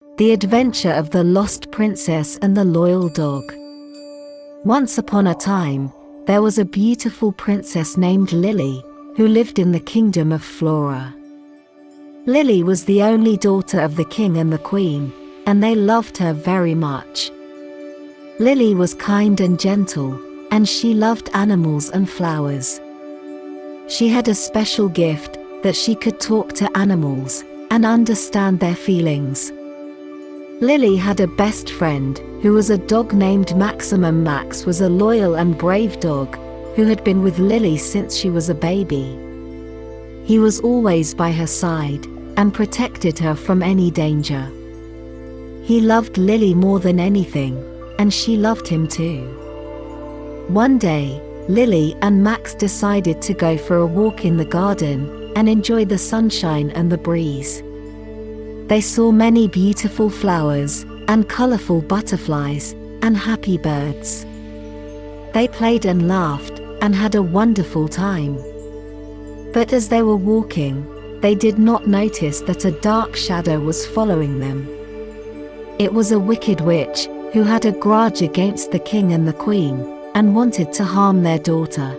The Adventure of the Lost Princess and the Loyal Dog. Once upon a time, there was a beautiful princess named Lily, who lived in the kingdom of Flora. Lily was the only daughter of the king and the queen, and they loved her very much. Lily was kind and gentle, and she loved animals and flowers. She had a special gift that she could talk to animals and understand their feelings. Lily had a best friend who was a dog named Maximum. Max was a loyal and brave dog who had been with Lily since she was a baby. He was always by her side and protected her from any danger. He loved Lily more than anything, and she loved him too. One day, Lily and Max decided to go for a walk in the garden and enjoy the sunshine and the breeze. They saw many beautiful flowers and colorful butterflies and happy birds. They played and laughed and had a wonderful time. But as they were walking, they did not notice that a dark shadow was following them. It was a wicked witch who had a grudge against the king and the queen and wanted to harm their daughter.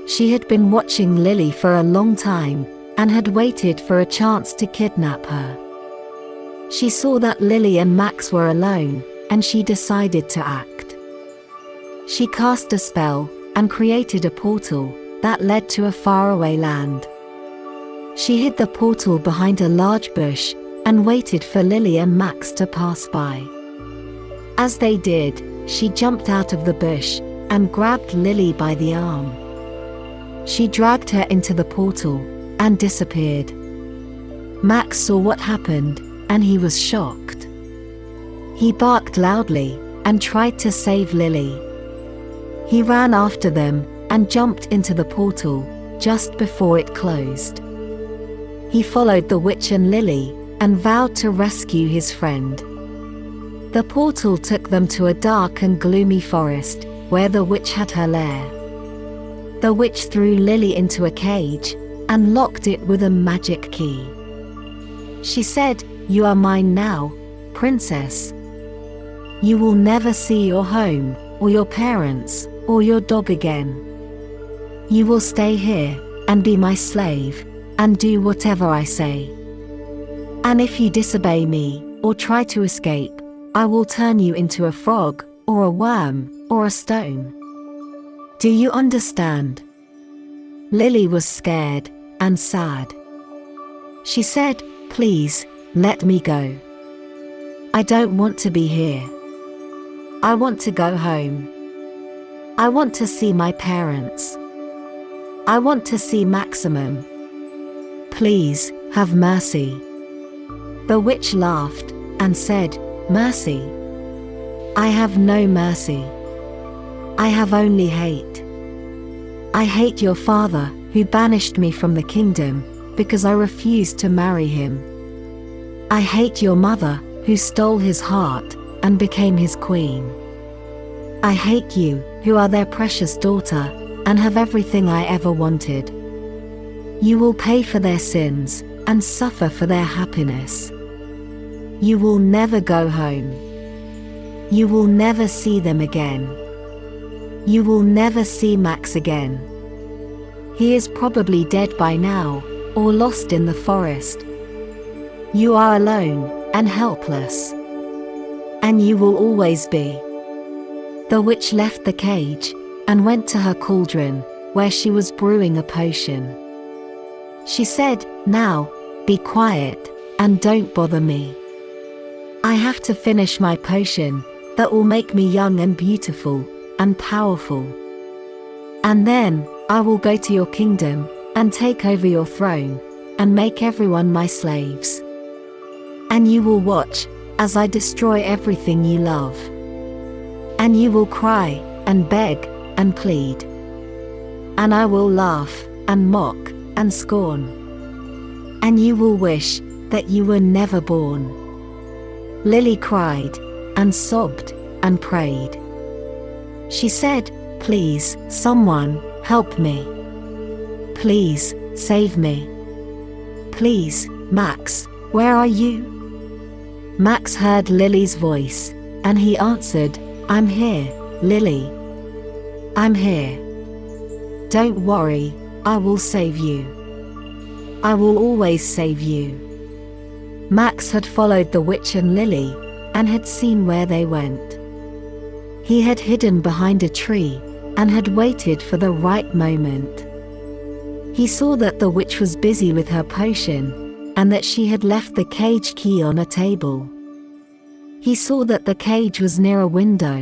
She had been watching Lily for a long time and had waited for a chance to kidnap her. She saw that Lily and Max were alone, and she decided to act. She cast a spell and created a portal that led to a faraway land. She hid the portal behind a large bush and waited for Lily and Max to pass by. As they did, she jumped out of the bush and grabbed Lily by the arm. She dragged her into the portal and disappeared. Max saw what happened, and he was shocked. He barked loudly and tried to save Lily. He ran after them and jumped into the portal just before it closed. He followed the witch and Lily and vowed to rescue his friend. The portal took them to a dark and gloomy forest where the witch had her lair. The witch threw Lily into a cage and locked it with a magic key. She said, "You are mine now, princess. You will never see your home, or your parents, or your dog again. You will stay here and be my slave and do whatever I say. And if you disobey me or try to escape, I will turn you into a frog, or a worm, or a stone. Do you understand?" Lily was scared and sad. She said, "Please, let me go. I don't want to be here. I want to go home. I want to see my parents. I want to see Maximum. Please, have mercy." The witch laughed and said, "Mercy? I have no mercy. I have only hate. I hate your father, who banished me from the kingdom because I refused to marry him. I hate your mother, who stole his heart and became his queen. I hate you, who are their precious daughter and have everything I ever wanted. You will pay for their sins and suffer for their happiness. You will never go home. You will never see them again. You will never see Max again. He is probably dead by now, or lost in the forest. You are alone and helpless. And you will always be." The witch left the cage and went to her cauldron, where she was brewing a potion. She said, "Now, be quiet and don't bother me. I have to finish my potion that will make me young and beautiful and powerful. And then, I will go to your kingdom and take over your throne and make everyone my slaves. And you will watch as I destroy everything you love. And you will cry and beg and plead. And I will laugh and mock and scorn. And you will wish that you were never born." Lily cried and sobbed and prayed. She said, "Please, someone, help me. Please, save me. Please, Max, where are you?" Max heard Lily's voice, and he answered, "I'm here, Lily. I'm here. Don't worry, I will save you. I will always save you." Max had followed the witch and Lily, and had seen where they went. He had hidden behind a tree, and had waited for the right moment. He saw that the witch was busy with her potion, and that she had left the cage key on a table. He saw that the cage was near a window,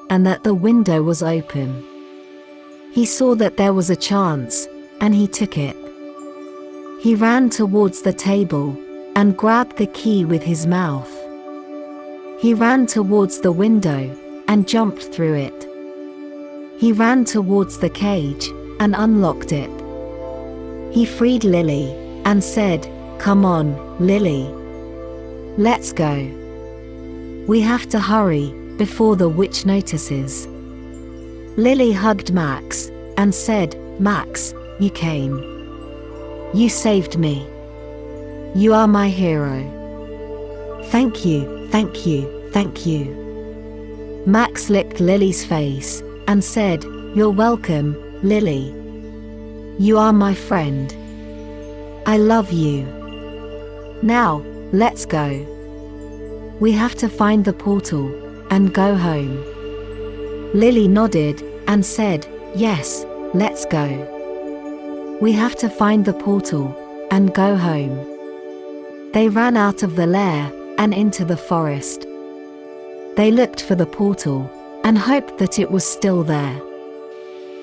and that the window was open. He saw that there was a chance, and he took it. He ran towards the table, and grabbed the key with his mouth. He ran towards the window, and jumped through it. He ran towards the cage, and unlocked it. He freed Lily, and said, "Come on, Lily. Let's go. We have to hurry, before the witch notices." Lily hugged Max, and said, "Max, you came. You saved me. You are my hero. Thank you, thank you, thank you." Max licked Lily's face, and said, "You're welcome, Lily. You are my friend. I love you. Now, let's go. We have to find the portal, and go home." Lily nodded, and said, "Yes, let's go. We have to find the portal, and go home." They ran out of the lair, and into the forest. They looked for the portal, and hoped that it was still there.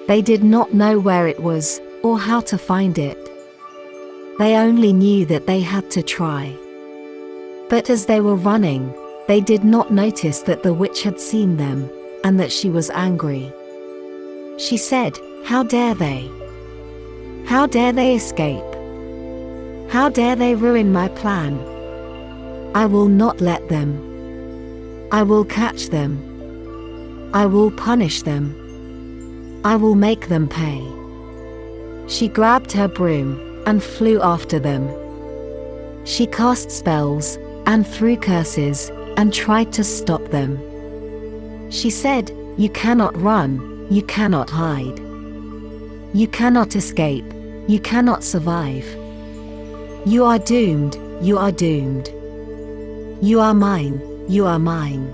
They did not know where it was, or how to find it. They only knew that they had to try. But as they were running, they did not notice that the witch had seen them, and that she was angry. She said, "How dare they? How dare they escape? How dare they ruin my plan? I will not let them. I will catch them. I will punish them. I will make them pay." She grabbed her broom, and flew after them. She cast spells, and threw curses, and tried to stop them. She said, "You cannot run, you cannot hide. You cannot escape, you cannot survive. You are doomed, you are doomed. You are mine, you are mine."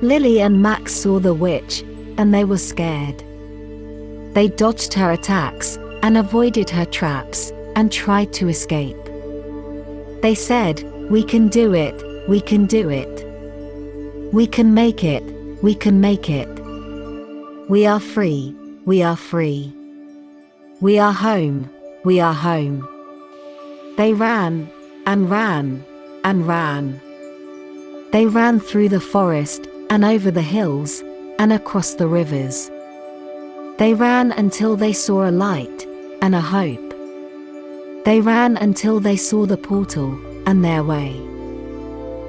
Lily and Max saw the witch, and they were scared. They dodged her attacks, and avoided her traps, and tried to escape. They said, "We can do it, we can do it. We can make it, we can make it. We are free, we are free. We are home, we are home." They ran, and ran, and ran. They ran through the forest, and over the hills, and across the rivers. They ran until they saw a light, and a hope. They ran until they saw the portal, and their way.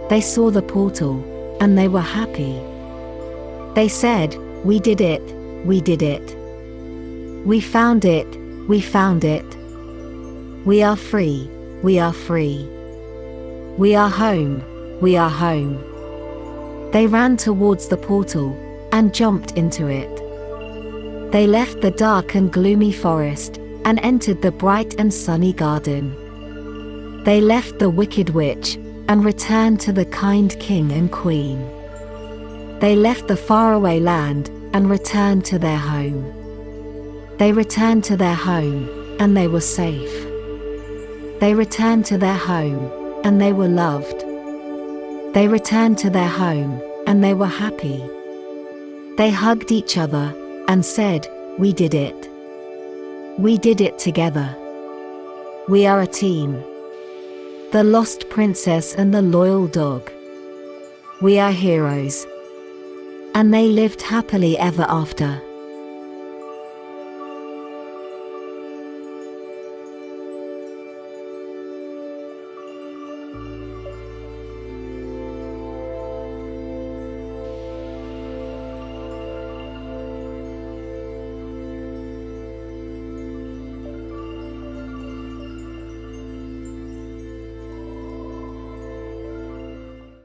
They saw the portal, and they were happy. They said, "We did it, we did it. We found it, we found it. We are free, we are free. We are home, we are home." They ran towards the portal, and jumped into it. They left the dark and gloomy forest, and entered the bright and sunny garden. They left the wicked witch, and returned to the kind king and queen. They left the faraway land, and returned to their home. They returned to their home, and they were safe. They returned to their home, and they were loved. They returned to their home, and they were happy. They hugged each other, and said, "We did it. We did it together. We are a team. The Lost Princess and the Loyal Dog. We are heroes." And they lived happily ever after.